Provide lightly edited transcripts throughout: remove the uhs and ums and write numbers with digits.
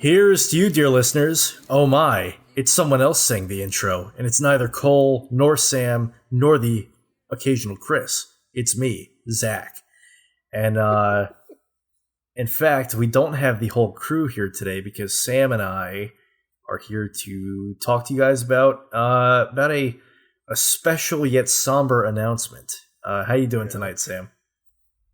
Here's to you, dear listeners. Oh my, it's someone else saying the intro, and it's neither Cole, nor Sam, nor the occasional Chris. It's me, Zach. And, in fact, we don't have the whole crew here today because Sam and I are here to talk to you guys about a special yet somber announcement. How you doing tonight, Sam?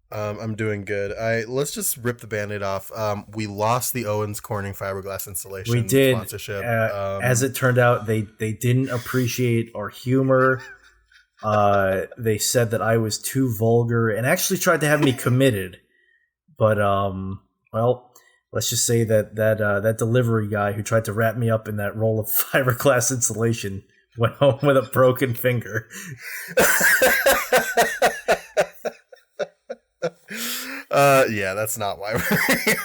I'm doing good. Let's just rip the Band-Aid off. We lost the Owens Corning fiberglass installation. We did. Sponsorship. As it turned out, they didn't appreciate our humor. They said that I was too vulgar and actually tried to have me committed. But well, let's just say that delivery guy who tried to wrap me up in that roll of fiberglass insulation went home with a broken finger. Yeah, that's not why we're here.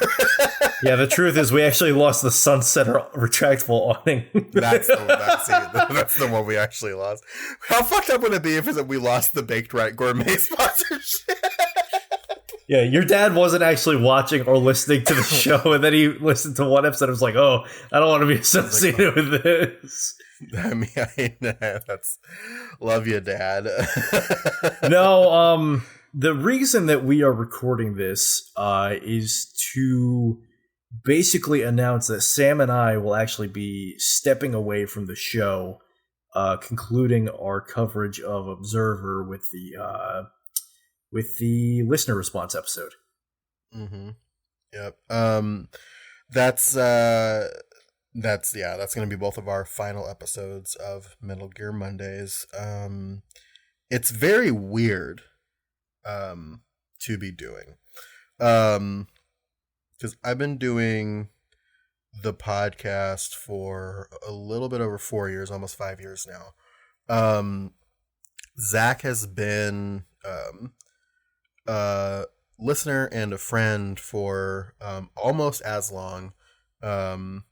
Yeah, the truth is we actually lost the Sunset retractable awning. That's the one we actually lost. How fucked up would it be if we lost the Baked Right Gourmet sponsorship? Yeah, your dad wasn't actually watching or listening to the show, and then he listened to one episode and was like, oh, I don't want to be associated with this. I mean, that's... Love you, Dad. No, the reason that we are recording this is to basically announce that Sam and I will actually be stepping away from the show, concluding our coverage of Observer with the listener response episode. Mm-hmm. Yep. That's going to be both of our final episodes of Metal Gear Mondays. It's very weird to be doing, because I've been doing the podcast for a little bit over 4 years, almost 5 years now. Zach has been a listener and a friend for almost as long, and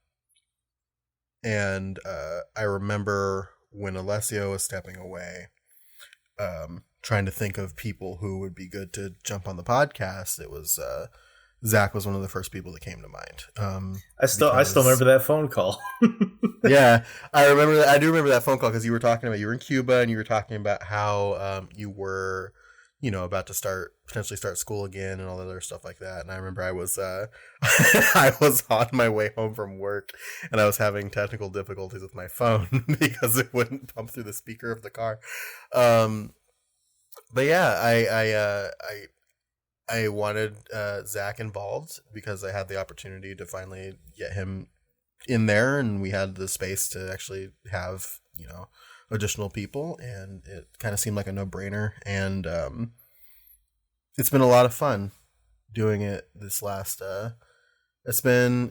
I remember when Alessio was stepping away, trying to think of people who would be good to jump on the podcast. It was Zach was one of the first people that came to mind. I still remember that phone call. Yeah, I remember that. I do remember that phone call because you were in Cuba and you were talking about how you were, about to potentially start school again and all that other stuff like that. And I remember I was I was on my way home from work and I was having technical difficulties with my phone because it wouldn't pump through the speaker of the car. But yeah, I wanted Zach involved because I had the opportunity to finally get him in there, and we had the space to actually have additional people, and it kind of seemed like a no-brainer. And it's been a lot of fun doing it this last. It's been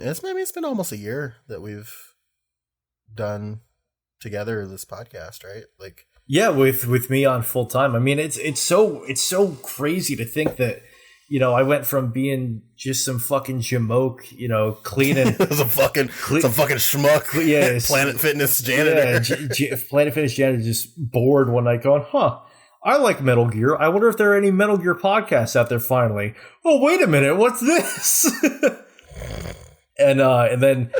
almost a year that we've done together this podcast, right? Like. Yeah, with me on full time. I mean, it's so crazy to think that, I went from being just some fucking jamoke, cleaning some fucking schmuck, yeah, Planet Fitness janitor. Yeah, Planet Fitness janitor, just bored one night going, I like Metal Gear. I wonder if there are any Metal Gear podcasts out there finally. Oh, wait a minute, what's this? and then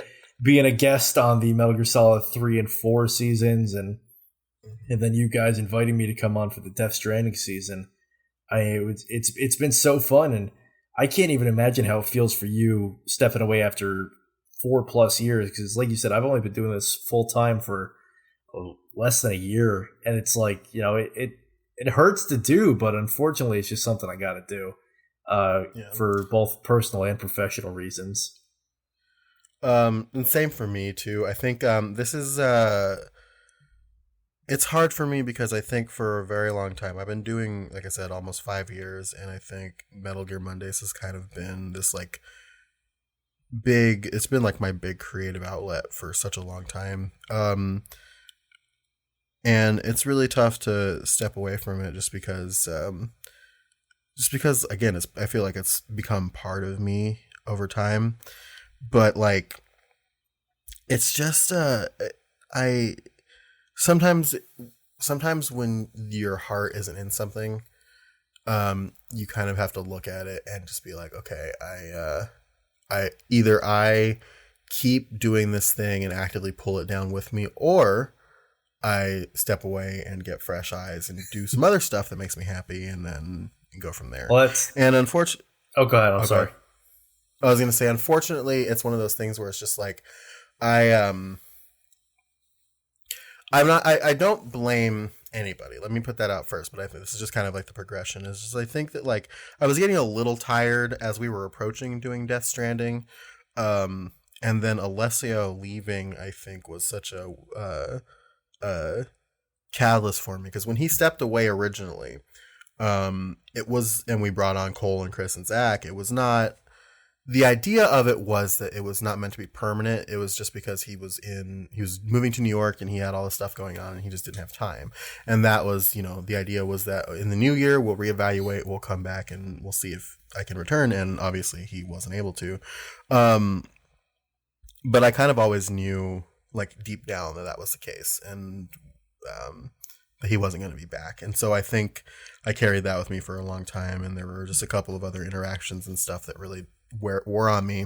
being a guest on the Metal Gear Solid 3 and 4 seasons, and then you guys inviting me to come on for the Death Stranding season. It's been so fun, and I can't even imagine how it feels for you stepping away after 4+ years. Because, like you said, I've only been doing this full time for less than a year, and it's like it hurts to do, but unfortunately, it's just something I got to do for both personal and professional reasons. And same for me too. I think this is. It's hard for me because I think for a very long time, I've been doing, like I said, almost 5 years. And I think Metal Gear Mondays has kind of been this it's been like my big creative outlet for such a long time. And it's really tough to step away from it just because again, I feel like it's become part of me over time. But it's just, Sometimes when your heart isn't in something, you kind of have to look at it and just be like, okay, I keep doing this thing and actively pull it down with me, or I step away and get fresh eyes and do some other stuff that makes me happy, and then go from there. And unfortunately, go ahead. I'm sorry. I was going to say, unfortunately, it's one of those things where it's just like, I don't blame anybody. Let me put that out first, but I think this is just kind of like the progression. Is just I think that like I was getting a little tired as we were approaching doing Death Stranding, and then Alessio leaving, I think, was such a catalyst for me, because when he stepped away originally, it was, and we brought on Cole and Chris and Zach. It was not. The idea of it was that it was not meant to be permanent. It was just because he was moving to New York and he had all this stuff going on and he just didn't have time. And that was, the idea was that in the new year, we'll reevaluate, we'll come back and we'll see if I can return. And obviously he wasn't able to. But I kind of always knew, like, deep down that was the case, and that he wasn't going to be back. And so I think I carried that with me for a long time. And there were just a couple of other interactions and stuff that really were on me.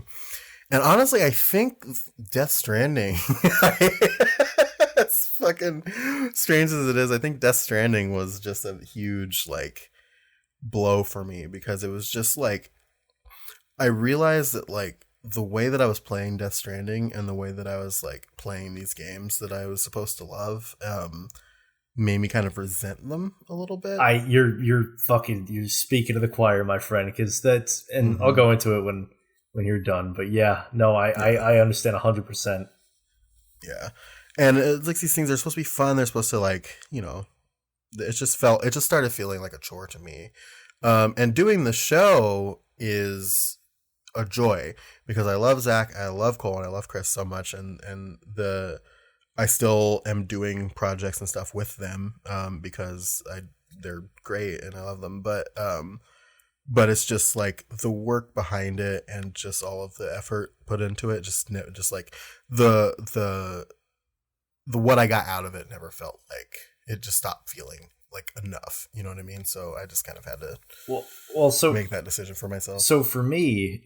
And honestly, I think Death Stranding, as fucking strange as it is, I think Death Stranding was just a huge, like, blow for me, because it was just like, I realized that, like, the way that I was playing Death Stranding and the way that I was, like, playing these games that I was supposed to love, made me kind of resent them a little bit. You're speaking to the choir, my friend, because that's, and I'll go into it when you're done. But yeah, no, I understand 100%. Yeah, and it's like these things are supposed to be fun. They're supposed to, like, it just started feeling like a chore to me. And doing the show is a joy, because I love Zach, I love Cole, and I love Chris so much, and I still am doing projects and stuff with them, because they're great and I love them. But it's just like the work behind it and just all of the effort put into it, just like the what I got out of it never felt like, it just stopped feeling like enough. You know what I mean? So I just kind of had to make that decision for myself. So for me,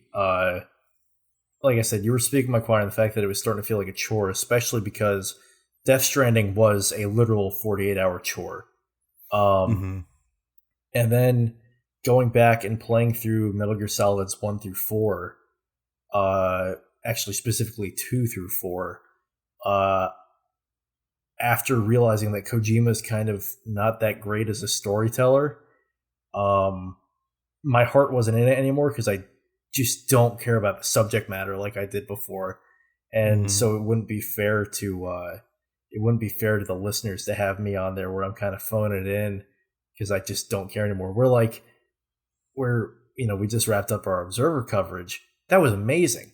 like I said, you were speaking my choir on the fact that it was starting to feel like a chore, especially because Death Stranding was a literal 48-hour chore. And then going back and playing through Metal Gear Solids 1 through 4, actually specifically 2 through 4, after realizing that Kojima's kind of not that great as a storyteller, my heart wasn't in it anymore, because I just don't care about the subject matter like I did before. And so it wouldn't be fair to the listeners to have me on there where I'm kind of phoning it in, because I just don't care anymore. We just wrapped up our Observer coverage. That was amazing,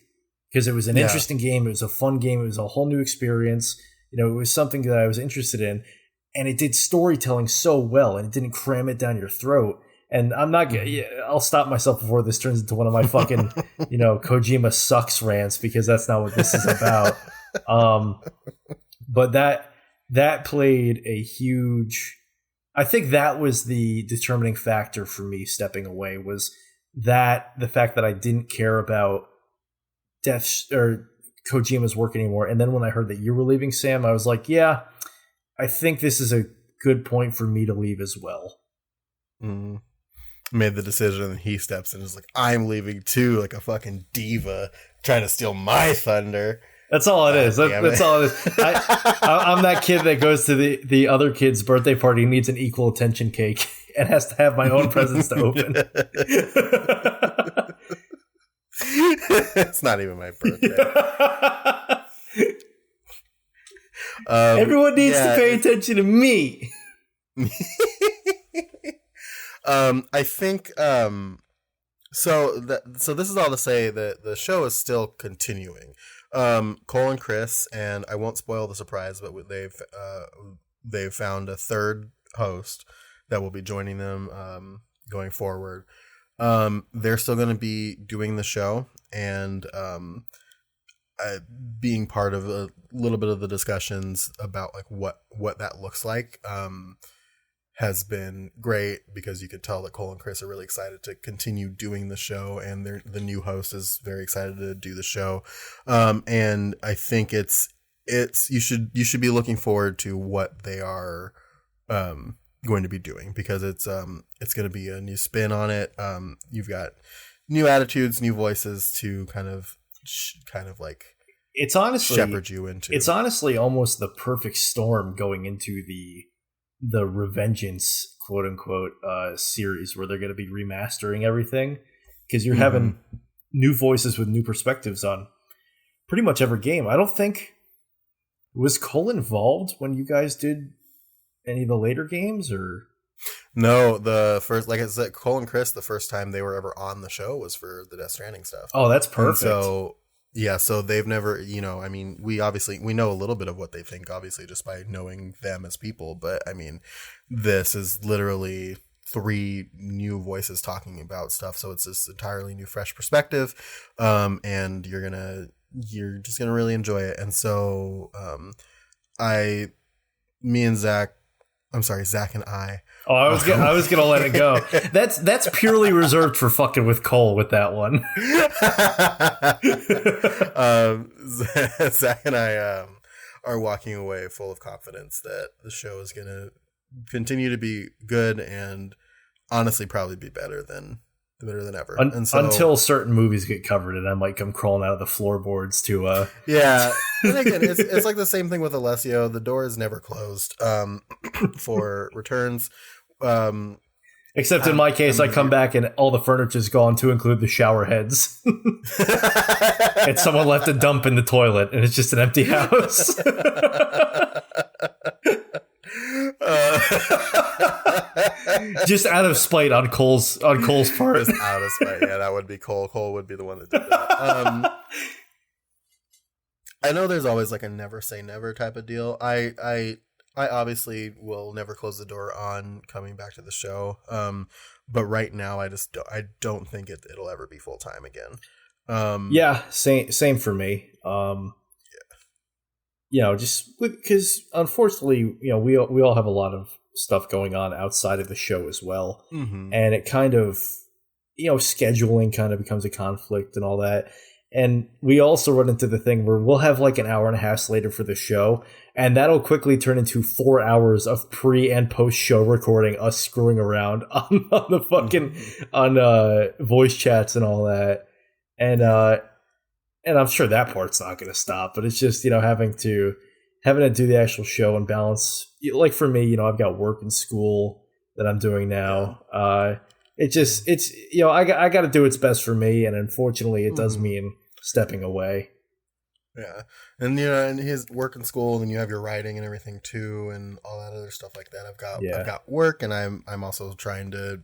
because it was an interesting game. It was a fun game. It was a whole new experience. It was something that I was interested in, and it did storytelling so well, and it didn't cram it down your throat. And I'm not I'll stop myself before this turns into one of my fucking, Kojima sucks rants, because that's not what this is about. But that played a huge, I think that was the determining factor for me stepping away, was that the fact that I didn't care about Kojima's work anymore. And then when I heard that you were leaving, Sam, I was like, yeah, I think this is a good point for me to leave as well. Made the decision, and he steps in and is like, I'm leaving too, like a fucking diva trying to steal my thunder. That's all it is. That's all it is. I'm that kid that goes to the other kid's birthday party and needs an equal attention cake and has to have my own presents to open. It's not even my birthday. Everyone needs to pay attention to me. I think so this is all to say that the show is still continuing. Cole and Chris, and I won't spoil the surprise, but they've found a third host that will be joining them going forward. They're still going to be doing the show and being part of a little bit of the discussions about, like, what that looks like. has been great because you could tell that Cole and Chris are really excited to continue doing the show, and the new host is very excited to do the show. And I think it's you should be looking forward to what they are going to be doing, because it's going to be a new spin on it. You've got new attitudes, new voices to kind of like it's honestly shepherd you into. It's honestly almost the perfect storm going into the Revengeance quote unquote series, where they're going to be remastering everything, because you're having new voices with new perspectives on pretty much every game. I don't think, was Cole involved when you guys did any of the later games, or no? The first, like I said, Cole and Chris, the first time they were ever on the show was for the Death Stranding stuff. Oh, that's perfect. And so yeah, so they've never, I mean, we know a little bit of what they think, obviously, just by knowing them as people. But I mean, this is literally 3 new voices talking about stuff. So it's this entirely new, fresh perspective. And you're just going to really enjoy it. And so, Zach and I. Oh, I was gonna let it go. That's purely reserved for fucking with Cole with that one. Zach and I are walking away full of confidence that the show is gonna continue to be good, and honestly probably be better than ever. And so, until certain movies get covered, and I might come crawling out of the floorboards to yeah. And again, it's like the same thing with Alessio. The door is never closed for returns. Except in my case, I come back and all the furniture's gone, to include the shower heads. And someone left a dump in the toilet, and it's just an empty house. Just out of spite on Cole's part. Just out of spite. Yeah, that would be Cole. Cole would be the one that did that. I know there's always like a never say never type of deal. I obviously will never close the door on coming back to the show. But right now I don't think it'll ever be full time again. Yeah, same for me. Just because unfortunately, we all have a lot of stuff going on outside of the show as well. Mm-hmm. And it kind of, scheduling kind of becomes a conflict and all that. And we also run into the thing where we'll have like an hour and a half later for the show, and that'll quickly turn into 4 hours of pre and post show recording, us screwing around on the fucking on voice chats and all that. And I'm sure that part's not going to stop, but it's just, having to do the actual show and balance. Like for me, I've got work and school that I'm doing now. I got to do what's best for me, and unfortunately, it does mean stepping away. Yeah, and and his work and school, and you have your writing and everything too, and all that other stuff like that. I've got work, and I'm also trying to,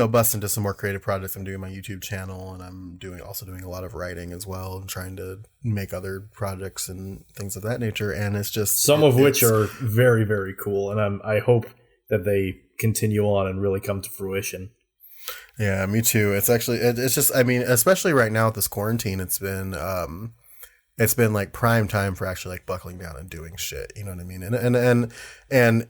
bust into some more creative projects. I'm doing my YouTube channel, and I'm also doing a lot of writing as well, and trying to make other projects and things of that nature. And it's just some of which are very, very cool, and I hope that they continue on and really come to fruition. Yeah, me too. It's actually, it's just, I mean, especially right now with this quarantine, it's been like prime time for actually like buckling down and doing shit. You know what I mean? And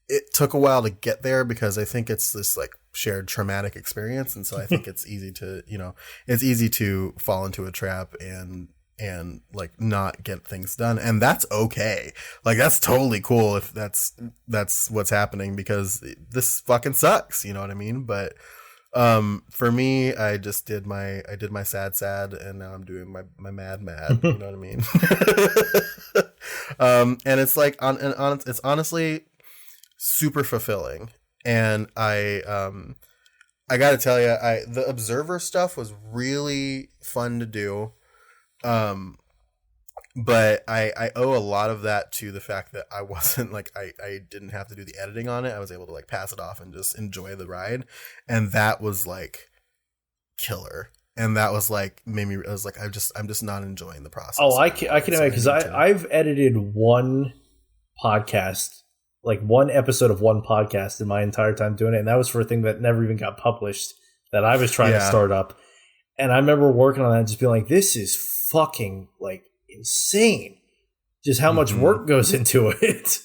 it took a while to get there, because I think it's this like shared traumatic experience. And so I think it's easy to fall into a trap and like not get things done. And that's okay. Like, that's totally cool if that's what's happening, because this fucking sucks. You know what I mean? But, for me, I just did my sad, and now I'm doing my mad. You know what I mean? And it's like, it's honestly super fulfilling. And I gotta tell you, the Observer stuff was really fun to do. But I owe a lot of that to the fact that I wasn't like, I didn't have to do the editing on it. I was able to like pass it off and just enjoy the ride. And that was like killer. And that was like, I was like, I'm just not enjoying the process. Oh, I can imagine, because I've edited one podcast, like one episode of one podcast in my entire time doing it. And that was for a thing that never even got published, that I was trying to start up. And I remember working on that and just being like, this is fucking like insane. Just how much work goes into it.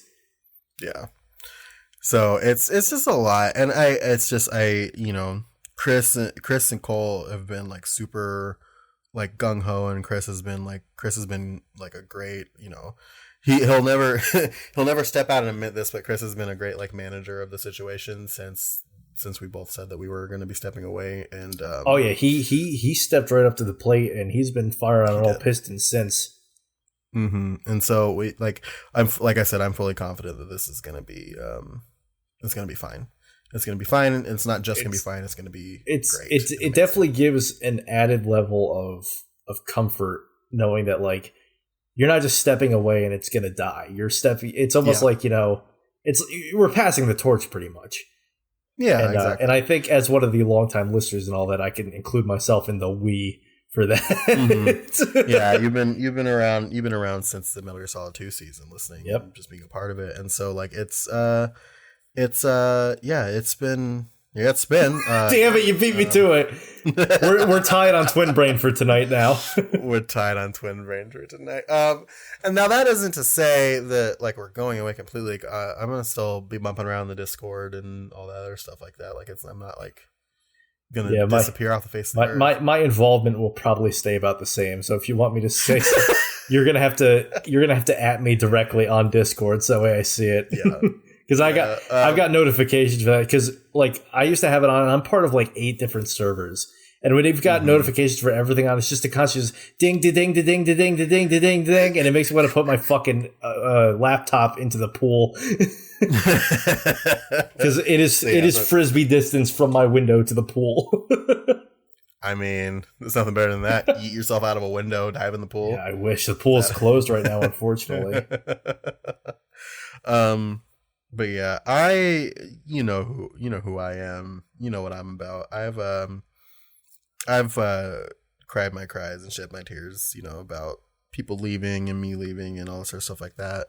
Yeah. So it's just a lot, and Chris and Cole have been like super like gung ho, and Chris has been like a great, he'll never he'll never step out and admit this, but Chris has been a great like manager of the situation since we both said that we were going to be stepping away. And oh yeah, he stepped right up to the plate, and he's been firing on all pistons since. Mm-hmm. And so I'm fully confident that this is going to be it's going to be fine. It's going to be fine. And it's not just going to be fine. It's going to be great. It definitely gives an added level of comfort knowing that like you're not just stepping away and it's going to die. You're stepping. It's almost like, we're passing the torch pretty much. Yeah, and, exactly. And I think as one of the longtime listeners and all that, I can include myself in the we for that. Mm-hmm. Yeah, you've been around since the Metal Gear Solid 2 season, listening, and just being a part of it, and so like it's been. Damn it! You beat me to it. We're tied on Twin Brain for tonight now. We're tied on Twin Brain for tonight. And now that isn't to say that like we're going away completely. I'm gonna still be bumping around the Discord and all that other stuff like that. Like I'm not like gonna disappear off the face of the earth. My involvement will probably stay about the same. So if you want me to say, you're gonna have to at me directly on Discord, so that way I see it. Yeah. Because I've got notifications for that. Because like I used to have it on, and I'm part of like 8 different servers. And when you've got notifications for everything on, it's just a constant ding, ding, ding, ding, ding, ding, ding, ding, ding, and it makes me want to put my fucking laptop into the pool because it is frisbee distance from my window to the pool. I mean, there's nothing better than that. Eat yourself out of a window, dive in the pool. Yeah, I wish the pool's closed right now, unfortunately. But yeah, you know who I am. You know what I'm about. I've cried my cries and shed my tears, about people leaving and me leaving and all this sort of stuff like that.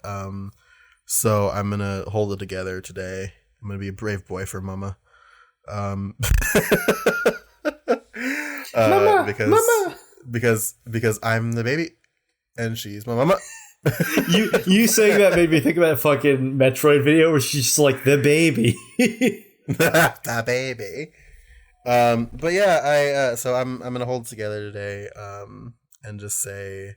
So I'm gonna hold it together today. I'm gonna be a brave boy for Mama. Mama, because I'm the baby and she's my mama. you saying that made me think of that fucking Metroid video where she's just like the baby. The baby. But yeah, so I'm gonna hold it together today, and just say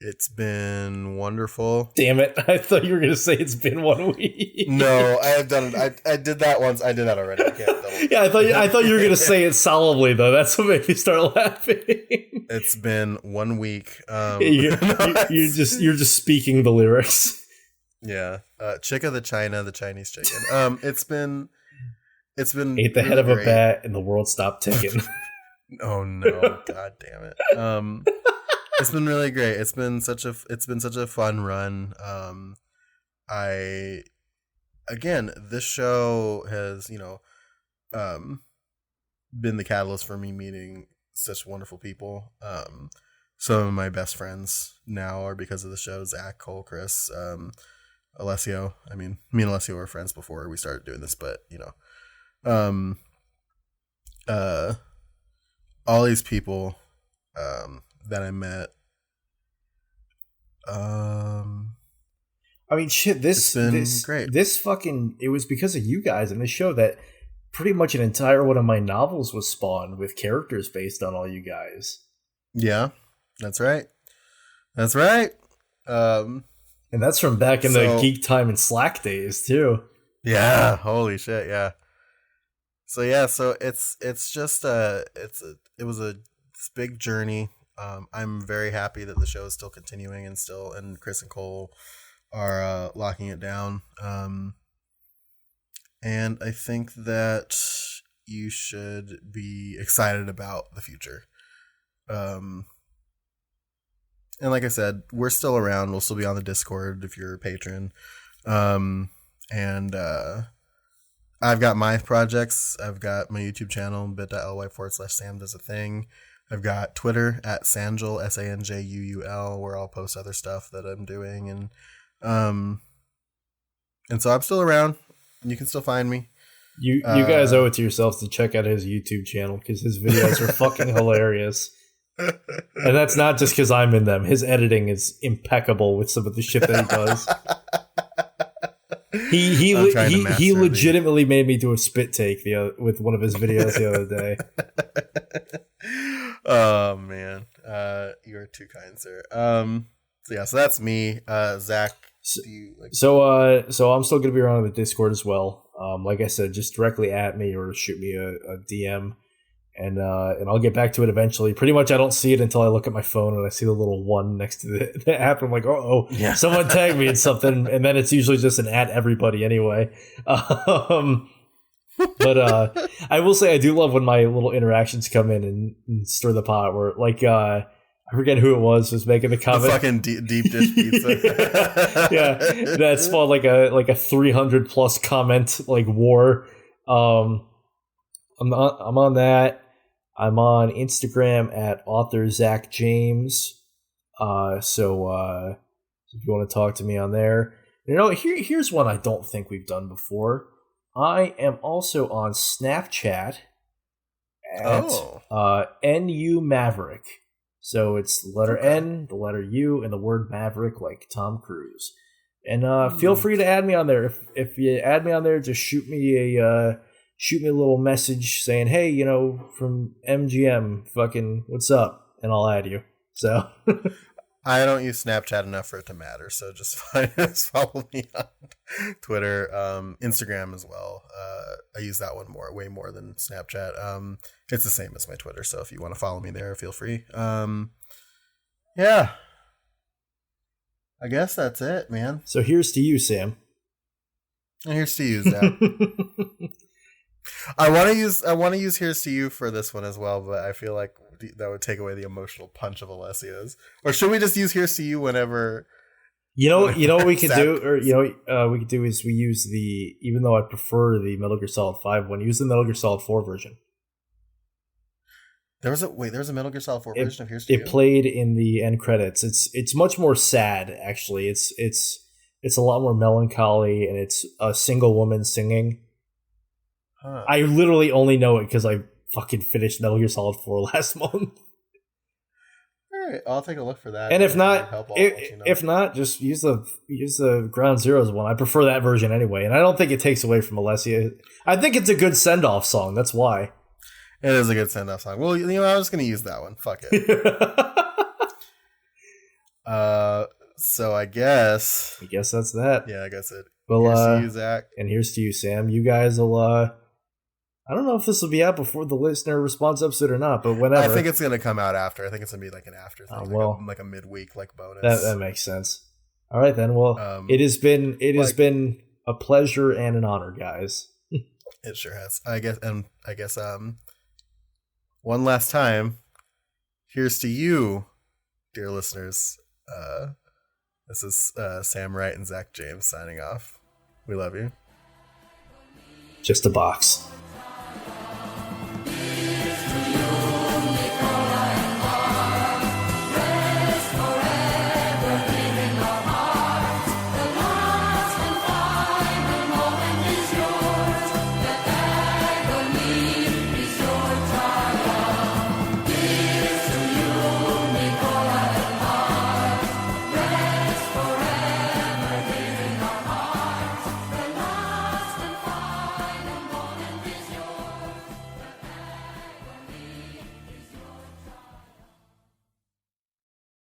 it's been wonderful. Damn it! I thought you were gonna say it's been 1 week. No, I have done it. I did that once. I did that already. I can't double. Yeah, I thought you were gonna say it solemnly though. That's what made me start laughing. It's been 1 week. You're just speaking the lyrics. Yeah, Chica the Chinese chicken. It's been ate the really head of a great. bat and the world stopped ticking. Oh no! God damn it! It's been really great. It's been such a fun run. This show has been the catalyst for me meeting such wonderful people. Some of my best friends now are because of the show: Zach, Cole, Chris, Alessio. I mean, me and Alessio were friends before we started doing this, but all these people that I met. I mean, shit. This great. This fucking it was because of you guys in this show that pretty much an entire one of my novels was spawned with characters based on all you guys. Yeah, that's right. That's right. And that's from back in the Geek Time and Slack days too. Yeah. Holy shit. Yeah. So yeah. So it's just it was a big journey. I'm very happy that the show is still continuing and Chris and Cole are locking it down. And I think that you should be excited about the future. And like I said, we're still around. We'll still be on the Discord if you're a patron. And I've got my projects. I've got my YouTube channel, bit.ly/Sam does a thing. I've got Twitter at Sanjul, SANJUUL, where I'll post other stuff that I'm doing. And so I'm still around. You can still find me. You guys owe it to yourselves to check out his YouTube channel because his videos are fucking hilarious. And that's not just because I'm in them. His editing is impeccable with some of the shit that he does. he trying to master he the- legitimately made me do a spit take with one of his videos the other day. Oh man, you're too kind, sir. So that's me. Zach, do you like? So I'm still gonna be around on the Discord as well. Like I said, just directly at me or shoot me a DM, and I'll get back to it eventually. Pretty much, I don't see it until I look at my phone and I see the little one next to the app. I'm like, oh, Yeah. someone tagged me in something, and then it's usually just an at everybody anyway. But I will say I do love when my little interactions come in and stir the pot. Where like I forget who it was making the comment. The fucking deep dish pizza. Yeah, that spawned like a 300 plus comment like war. I'm on that. I'm on Instagram at author Zach James. So if you want to talk to me on there, here's one I don't think we've done before. I am also on Snapchat at NU Maverick. So it's the letter N, the letter U, and the word Maverick, like Tom Cruise. And feel free to add me on there. If you add me on there, just shoot me a little message saying, hey, from MGM, fucking what's up, and I'll add you. So I don't use Snapchat enough for it to matter, so just follow me on Twitter, Instagram as well. I use that one way more than Snapchat. It's the same as my Twitter, so if you want to follow me there, feel free. Yeah, I guess that's it, man. So here's to you, Sam. And here's to you, Zach. I want to use here's to you for this one as well, but I feel like that would take away the emotional punch of Alessia's. Or should we just use here's to you whenever? You know what we could do, or we could do is we use even though I prefer the Metal Gear Solid 5 one, use the Metal Gear Solid 4 version. There was a Metal Gear Solid 4 version of here's to you. It played in the end credits. It's much more sad, actually. It's a lot more melancholy, and it's a single woman singing. Huh. I literally only know it because I fucking finished Metal Gear Solid 4 last month. All right, I'll take a look for that. And if not, just use the Ground Zeroes one. I prefer that version anyway, and I don't think it takes away from Alessia. I think it's a good send off song. That's why. It is a good send off song. Well, I was going to use that one. Fuck it. So I guess that's that. Yeah, I guess it. Well, here's to you, Zach, and here's to you, Sam. You guys will. I don't know if this will be out before the listener response episode or not, but whenever. I think it's going to come out after. I think it's going to be like an after thing, like a midweek like bonus. That makes sense. All right then. Well, it has been a pleasure and an honor, guys. It sure has. I guess one last time. Here's to you, dear listeners. This is Sam Wright and Zach James signing off. We love you. Just a box.